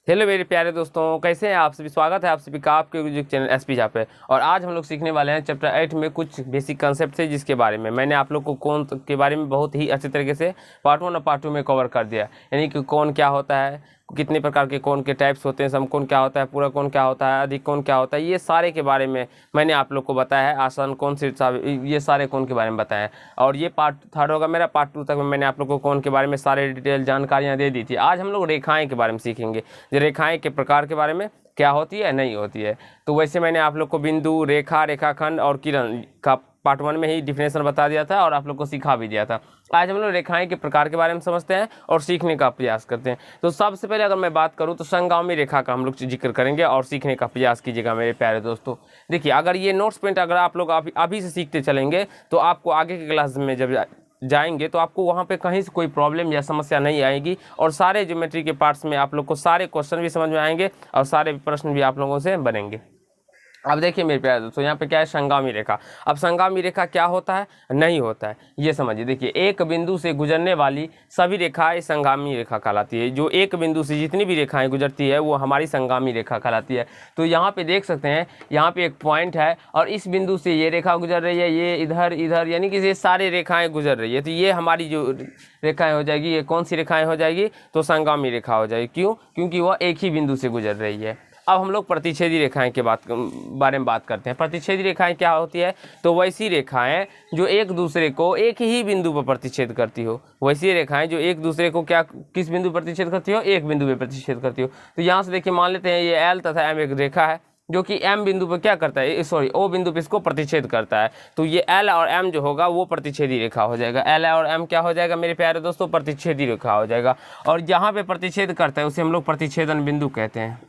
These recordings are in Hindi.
हेलो मेरे प्यारे दोस्तों, कैसे हैं आप सभी। स्वागत है आप सभी का आपके म्यूजिक चैनल एसपी जहाँ पे। और आज हम लोग सीखने वाले हैं चैप्टर 8 में कुछ बेसिक कंसेप्ट है, जिसके बारे में मैंने आप लोग को कौन के बारे में बहुत ही अच्छे तरीके से पार्ट 1 और पार्ट 2 में कवर कर दिया। यानी कि कौन क्या होता है, कितने प्रकार के कौन के टाइप्स होते हैं, सम कौन क्या होता है, पूरा कौन क्या होता है, अधिक कौन क्या होता है, ये सारे के बारे में मैंने आप लोग को बताया है। आसान कौन से ये सारे कौन के बारे में बताया है। और ये पार्ट 3 होगा मेरा। पार्ट 2 तक में मैंने आप लोग को कौन के बारे में सारे डिटेल जानकारियाँ दे दी थी। आज हम लोग रेखाएँ के बारे में सीखेंगे। जो रेखाएँ के प्रकार के बारे में क्या होती है, नहीं होती है। तो वैसे मैंने आप लोग को बिंदु, रेखा, रेखाखंड और किरण का पार्ट 1 में ही डिफिनेशन बता दिया था और आप लोग को सिखा भी दिया था। आज हम लोग रेखाएं के प्रकार के बारे में समझते हैं और सीखने का प्रयास करते हैं। तो सबसे पहले अगर मैं बात करूं तो संगामी रेखा का हम लोग जिक्र करेंगे और सीखने का प्रयास कीजिएगा मेरे प्यारे दोस्तों। देखिए, अगर ये नोट्स पॉइंट अगर आप लोग अभी से सीखते चलेंगे तो आपको आगे के क्लास में जब जाएंगे तो आपको वहाँ पे कहीं से कोई प्रॉब्लम या समस्या नहीं आएगी। और सारे ज्योमेट्री के पार्ट्स में आप लोग को सारे क्वेश्चन भी समझ में आएंगे और सारे प्रश्न भी आप लोगों से बनेंगे। अब देखिए मेरे प्यारे दोस्तों, यहाँ पे क्या है, संगामी रेखा। अब संगामी रेखा क्या होता है, नहीं होता है, ये समझिए। देखिए, एक बिंदु से गुजरने वाली सभी रेखाएं संगामी रेखा कहलाती है। जो एक बिंदु से जितनी भी रेखाएं गुजरती है वो हमारी संगामी रेखा कहलाती है। तो यहाँ पे देख सकते हैं, यहाँ पे एक पॉइंट है और इस बिंदु से ये रेखा गुजर रही है, ये इधर इधर, यानी कि ये सारे रेखाएँ गुजर रही है। तो ये हमारी जो रेखाएँ हो जाएगी, ये कौन सी रेखाएँ हो जाएगी, तो संगामी रेखा हो जाएगी। क्यों? क्योंकि वह एक ही बिंदु से गुजर रही है। अब हम लोग प्रतिच्छेदी रेखाएं के बारे में बात करते हैं। प्रतिच्छेदी रेखाएं क्या होती है, तो वैसी रेखाएं जो एक दूसरे को एक ही बिंदु पर प्रतिच्छेद करती हो। वैसी रेखाएं जो एक दूसरे को क्या किस बिंदु पर प्रतिच्छेद करती हो, एक बिंदु पर प्रतिच्छेद करती हो। तो यहाँ से देखिए, मान लेते हैं ये एल तथा एम एक रेखा है जो कि एम बिंदु पर क्या करता है, सॉरी ओ बिंदु पर इसको प्रतिच्छेद करता है। तो ये एल और एम जो होगा वो प्रतिच्छेदी रेखा हो जाएगा। एल और एम क्या हो जाएगा मेरे प्यारे दोस्तों, प्रतिच्छेदी रेखा हो जाएगा। और जहाँ पे प्रतिच्छेद करता है उसे हम लोग प्रतिच्छेदन बिंदु कहते हैं।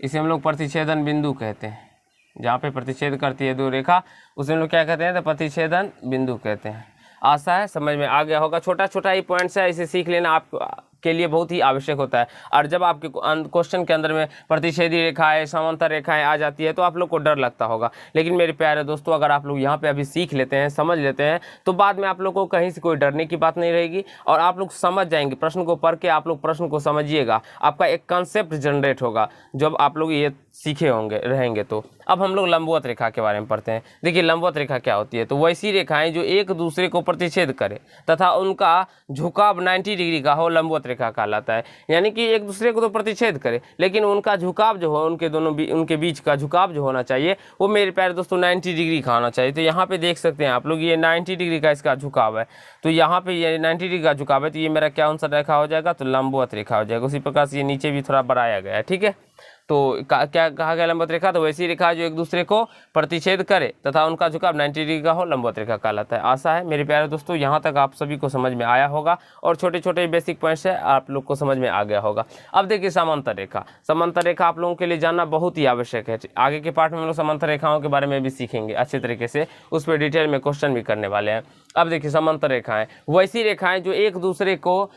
इसे हम लोग प्रतिच्छेदन बिंदु कहते हैं। जहाँ पे प्रतिच्छेद करती है दो रेखा उसे हम लोग क्या कहते हैं, तो प्रतिच्छेदन बिंदु कहते हैं। आशा है समझ में आ गया होगा। छोटा छोटा ही पॉइंट्स है, इसे सीख लेना आप के लिए बहुत ही आवश्यक होता है। और जब आपके क्वेश्चन के अंदर में प्रतिच्छेदी रेखाएं, समांतर रेखाएं आ जाती है तो आप लोग को डर लगता होगा। लेकिन मेरे प्यारे दोस्तों, अगर आप लोग यहाँ पे अभी सीख लेते हैं, समझ लेते हैं, तो बाद में आप लोग को कहीं से कोई डरने की बात नहीं रहेगी और आप लोग समझ जाएंगे। प्रश्न को पढ़ के आप लोग प्रश्न को समझिएगा, आपका एक कंसेप्ट जनरेट होगा जब आप लोग ये सीखे होंगे रहेंगे। तो अब हम लोग लंबवत रेखा के बारे में पढ़ते हैं। देखिए, लंबवत रेखा क्या होती है, तो वैसी रेखाएं जो एक दूसरे को प्रतिच्छेद करे तथा उनका झुकाव 90 डिग्री का हो, लंबवत रेखा कहलाता है। यानी कि एक दूसरे को तो प्रतिच्छेद करे लेकिन उनका झुकाव जो हो, उनके बीच का झुकाव जो होना चाहिए वो मेरे प्यारे दोस्तों 90 डिग्री का होना चाहिए। तो यहाँ पे देख सकते हैं आप लोग, ये 90 डिग्री का इसका झुकाव है। तो यहाँ पे ये 90 डिग्री का झुकाव है, तो ये मेरा क्या सा रेखा हो जाएगा, तो लंबवत रेखा हो जाएगा। उसी प्रकार से ये नीचे भी थोड़ा बढ़ाया गया है, ठीक है। तो क्या कहा गया, लंबवत रेखा, तो वैसी रेखा जो एक दूसरे को प्रतिच्छेद करे तथा उनका झुकाव 90 डिग्री का हो, लंबवत रेखा कहलाता है। आशा है मेरे प्यारे दोस्तों यहाँ तक आप सभी को समझ में आया होगा और छोटे छोटे बेसिक पॉइंट्स है आप लोग को समझ में आ गया होगा। अब देखिए, समांतर रेखा। समांतर रेखा आप लोगों के लिए जानना बहुत ही आवश्यक है। आगे के पार्ट में हम लोग समांतर रेखाओं के बारे में भी सीखेंगे अच्छे तरीके से, उस पर डिटेल में क्वेश्चन भी करने वाले हैं। अब देखिए, समांतर रेखाएं वैसी रेखाएं जो एक दूसरे को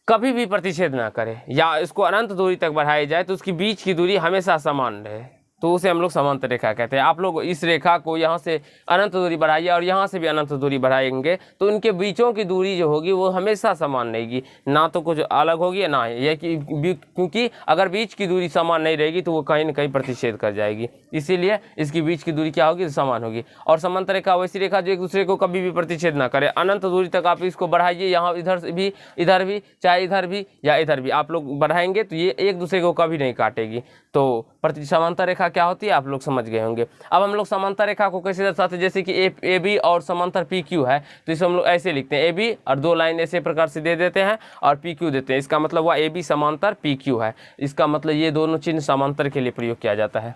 कभी भी प्रतिच्छेद ना करे या इसको अनंत दूरी तक बढ़ाई जाए तो उसकी बीच की दूरी हमेशा समान रहे, तो उसे हम लोग समांतर रेखा कहते हैं। आप लोग इस रेखा को यहाँ से अनंत दूरी बढ़ाइए और यहाँ से भी अनंत दूरी बढ़ाएंगे तो इनके बीचों की दूरी जो होगी वो हमेशा समान रहेगी, ना तो कुछ अलग होगी ना ये क्योंकि अगर बीच की दूरी समान नहीं रहेगी तो वो कहीं ना कहीं प्रतिच्छेद कर जाएगी। इसीलिए इसकी बीच की दूरी क्या होगी, समान होगी। और समांतर रेखा वैसी रेखा जो एक दूसरे को कभी भी प्रतिच्छेद ना करे, अनंत दूरी तक आप इसको बढ़ाइए, यहाँ इधर भी चाहे इधर भी या इधर भी आप लोग बढ़ाएंगे तो ये एक दूसरे को कभी नहीं काटेगी। तो समांतर रेखा क्या होती है आप लोग समझ गए होंगे। अब हम लोग समांतर रेखा को कैसे दर्शाते हैं, जैसे कि ए बी और समांतर पी क्यू है तो इसे हम लोग ऐसे लिखते हैं, ए बी और दो लाइन ऐसे प्रकार से दे देते हैं और पी क्यू देते हैं। इसका मतलब हुआ ए बी समांतर पी क्यू है। इसका मतलब ये दोनों चिन्ह समांतर के लिए प्रयोग किया जाता है।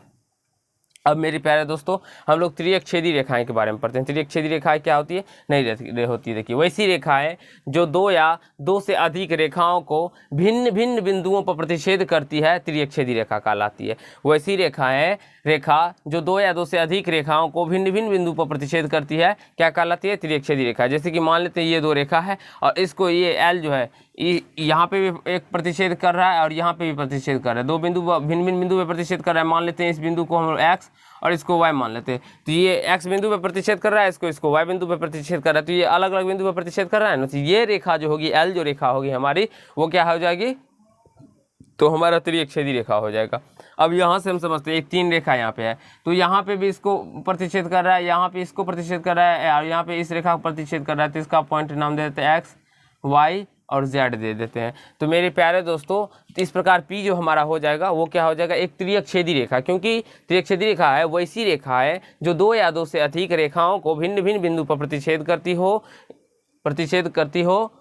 अब मेरे प्यारे दोस्तों, हम लोग त्रिअक्षेदी रेखाएं के बारे में पढ़ते हैं। त्रिअक्षेदी रेखाएं क्या होती है, नहीं होती। देखिए, वैसी रेखाएं जो दो या दो से अधिक रेखाओं को भिन्न भिन्न बिंदुओं पर प्रतिच्छेद करती है, त्रिअक्षेदी रेखा कहलाती है। वैसी रेखा जो दो या दो से अधिक रेखाओं को भिन्न भिन्न बिंदु पर प्रतिच्छेद करती है क्या कहलाती है, त्रिअक्षेदी रेखा। जैसे कि मान लेते हैं ये दो रेखा है और इसको ये एल जो है यहाँ पे भी एक प्रतिच्छेद कर रहा है और यहाँ पे भी प्रतिच्छेद कर रहा है। दो बिंदु भिन्न भिन्न बिंदु पे प्रतिच्छेद कर रहा है। मान लेते हैं इस बिंदु को हम लोग एक्स और इसको y मान लेते हैं। तो ये x बिंदु पे प्रतिच्छेद कर रहा है, इसको y बिंदु पे प्रतिच्छेद कर रहा है, तो ये अलग अलग बिंदु पे प्रतिच्छेद कर रहा है ना। तो ये रेखा जो होगी L जो रेखा होगी हमारी, वो क्या हो जाएगी, तो हमारा त्रिअक्षेदी रेखा हो जाएगा। अब यहाँ से हम समझते हैं एक 3 रेखा यहाँ पे है, तो यहाँ पे भी इसको प्रतिच्छेद कर रहा है, यहाँ पे इसको प्रतिच्छेद कर रहा है और यहाँ पे इस रेखा को प्रतिच्छेद कर रहा है। तो इसका पॉइंट नाम दे देते हैं x, y और z दे देते हैं। तो मेरे प्यारे दोस्तों, इस प्रकार P जो हमारा हो जाएगा वो क्या हो जाएगा, एक त्रिअक्षेदी रेखा, क्योंकि त्रिअक्षेदी रेखा है वैसी रेखा है जो 2 या 2 से अधिक रेखाओं को भिन्न भिन्न बिंदु पर प्रतिच्छेद करती हो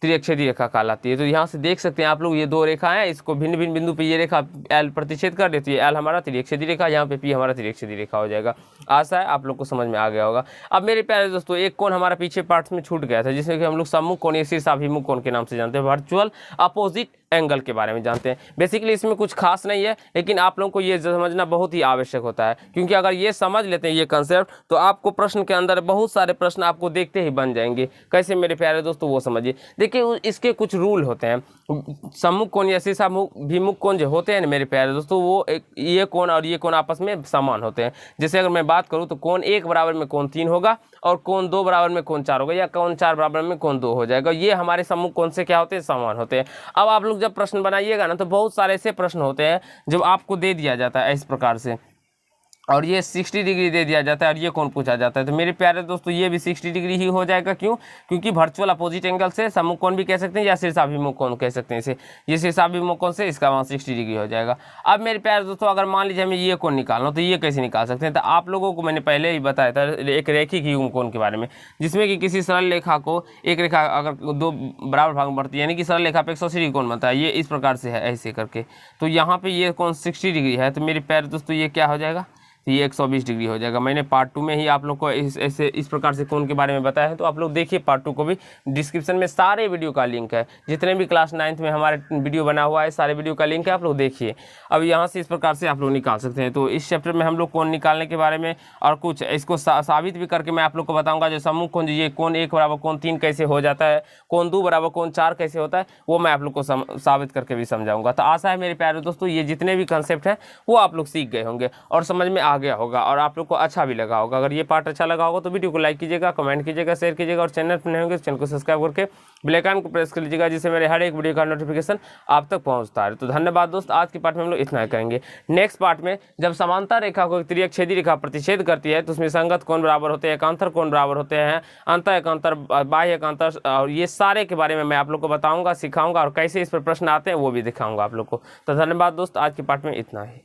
त्रिअक्षेदी रेखा कहलाती है। तो यहाँ से देख सकते हैं आप लोग, ये 2 रेखा है, इसको भिन्न भिन्न बिंदु पे ये रेखा L प्रतिच्छेद कर देती है। L हमारा त्रिअक्षेदी रेखा, यहाँ पे P हमारा त्रिअक्षेदी रेखा हो जाएगा। आशा है आप लोग को समझ में आ गया होगा। अब मेरे प्यारे दोस्तों, एक कोण हमारा पीछे पार्ट्स में छूट गया था, जिसमें कि हम लोग सम्मुख कोण या शीर्षाभिमुख कोण के नाम से जानते हैं, वर्चुअल अपोजिट एंगल के बारे में जानते हैं। बेसिकली इसमें कुछ खास नहीं है, लेकिन आप लोगों को ये समझना बहुत ही आवश्यक होता है, क्योंकि अगर ये समझ लेते हैं ये कंसेप्ट, तो आपको प्रश्न के अंदर बहुत सारे प्रश्न आपको देखते ही बन जाएंगे। कैसे मेरे प्यारे दोस्तों, वो समझिए। देखिए इसके कुछ रूल होते हैं। सम्मुख कोण या शीर्षाभिमुख कोण जो होते हैं ना मेरे प्यारे दोस्तों, वो ये कोण और ये कोण आपस में समान होते हैं। जैसे अगर मैं बात करूँ तो कोण 1 बराबर में कोण 3 होगा, और कोण 2 बराबर में कोण 4 होगा, या कोण 4 बराबर में कोण 2 हो जाएगा। ये हमारे सम्मुख कोण से क्या होते हैं, समान होते हैं। अब आप लोग जब प्रश्न बनाइएगा ना, तो बहुत सारे ऐसे प्रश्न होते हैं जब आपको दे दिया जाता है इस प्रकार से, और ये 60 डिग्री दे दिया जाता है और ये कोण पूछा जाता है। तो मेरे प्यारे दोस्तों, ये भी 60 डिग्री ही हो जाएगा। क्यों? क्योंकि वर्चुअल अपोजिट एंगल से सम्मुख कोण भी कह सकते हैं या शीर्षाभिमुख कोण कह सकते हैं इसे। ये शीर्षाभिमुख कोण से इसका वहाँ 60 डिग्री हो जाएगा। अब मेरे प्यारे दोस्तों, अगर मान लीजिए हमें ये कोण निकालना हो, तो ये कैसे निकाल सकते हैं? तो आप लोगों को मैंने पहले ही बताया था एक रैखिक युग्म कोण के बारे में, जिसमें कि किसी सरल रेखा को, एक रेखा अगर 2 बराबर भाग में बढ़ती है, यानी कि सरल रेखा पे 180 डिग्री कोण बनता है। ये इस प्रकार से है, ऐसे करके। तो यहाँ पे ये कोण 60 डिग्री है, तो मेरे प्यारे दोस्तों ये क्या हो जाएगा, ये 120 डिग्री हो जाएगा। मैंने पार्ट 2 में ही आप लोग को इस प्रकार से कोण के बारे में बताया है, तो आप लोग देखिए पार्ट 2 को भी। डिस्क्रिप्शन में सारे वीडियो का लिंक है, जितने भी क्लास 9th में हमारे वीडियो बना हुआ है, सारे वीडियो का लिंक है, आप लोग देखिए। अब यहाँ से इस प्रकार से आप लोग निकाल सकते हैं। तो इस चैप्टर में हम लोग कोण निकालने के बारे में और कुछ इसको साबित भी करके मैं आप लोग को बताऊँगा। जो सम्मुख कोण, ये कोण 1 बराबर कोण 3 कैसे हो जाता है, कोण 2 बराबर कोण 4 कैसे होता है, वो मैं आप लोग को साबित करके भी समझाऊंगा। तो आशा है मेरे प्यारे दोस्तों, ये जितने भी कंसेप्ट हैं वो आप लोग सीख गए होंगे और समझ में आ गया होगा, और आप लोग को अच्छा भी लगा होगा। अगर ये पार्ट अच्छा लगा होगा तो वीडियो को लाइक कीजिएगा, कमेंट कीजिएगा, शेयर कीजिएगा, और चैनल पर नए होंगे तो चैनल को सब्सक्राइब करके बेल आइकन को प्रेस कर लीजिएगा, जिससे मेरे हर एक वीडियो का नोटिफिकेशन आप तक पहुंचता है। तो धन्यवाद दोस्त, आज के पार्ट में हम लोग इतना करेंगे। नेक्स्ट पार्ट में जब समांतर रेखा को त्रिअक्षेदी रेखा प्रतिच्छेद करती है, तो उसमें संगत कोण बराबर होते हैं, एकांतर कोण बराबर होते हैं, अंत एकांतर, बाह्य एकांतर, और ये सारे के बारे में मैं आप लोग को बताऊंगा, सिखाऊंगा, और कैसे इस पर प्रश्न आते हैं वो भी दिखाऊंगा आप लोग को। तो धन्यवाद दोस्त, आज के पार्ट में इतना ही।